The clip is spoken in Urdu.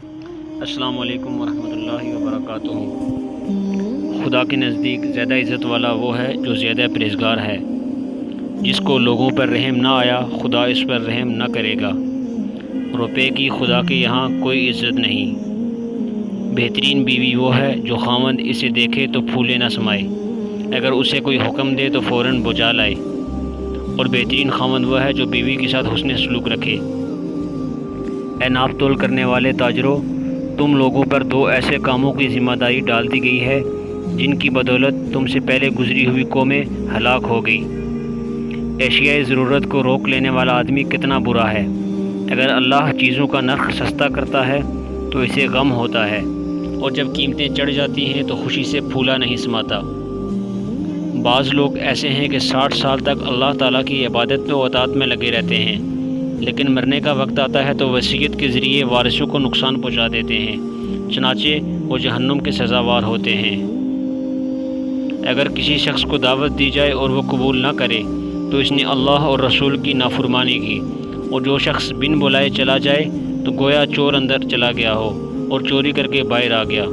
السلام علیکم ورحمۃ اللہ وبرکاتہ۔ خدا کے نزدیک زیادہ عزت والا وہ ہے جو زیادہ پرہیزگار ہے۔ جس کو لوگوں پر رحم نہ آیا خدا اس پر رحم نہ کرے گا۔ روپے کی خدا کے یہاں کوئی عزت نہیں۔ بہترین بیوی وہ ہے جو خاوند اسے دیکھے تو پھولے نہ سمائے، اگر اسے کوئی حکم دے تو فوراً بجا لائے۔ اور بہترین خاوند وہ ہے جو بیوی کے ساتھ حسن سلوک رکھے۔ اے ناپ تول کرنے والے تاجروں، تم لوگوں پر دو ایسے کاموں کی ذمہ داری ڈال دی گئی ہے جن کی بدولت تم سے پہلے گزری ہوئی قومیں ہلاک ہو گئی۔ اشیائے ضرورت کو روک لینے والا آدمی کتنا برا ہے۔ اگر اللہ چیزوں کا نرخ سستا کرتا ہے تو اسے غم ہوتا ہے، اور جب قیمتیں چڑھ جاتی ہیں تو خوشی سے پھولا نہیں سماتا۔ بعض لوگ ایسے ہیں کہ 60 سال تک اللہ تعالیٰ کی عبادت و اطاعت میں لگے رہتے ہیں، لیکن مرنے کا وقت آتا ہے تو وصیت کے ذریعے وارثوں کو نقصان پہنچا دیتے ہیں، چنانچہ وہ جہنم کے سزاوار ہوتے ہیں۔ اگر کسی شخص کو دعوت دی جائے اور وہ قبول نہ کرے تو اس نے اللہ اور رسول کی نافرمانی کی، اور جو شخص بن بلائے چلا جائے تو گویا چور اندر چلا گیا ہو اور چوری کر کے باہر آ گیا۔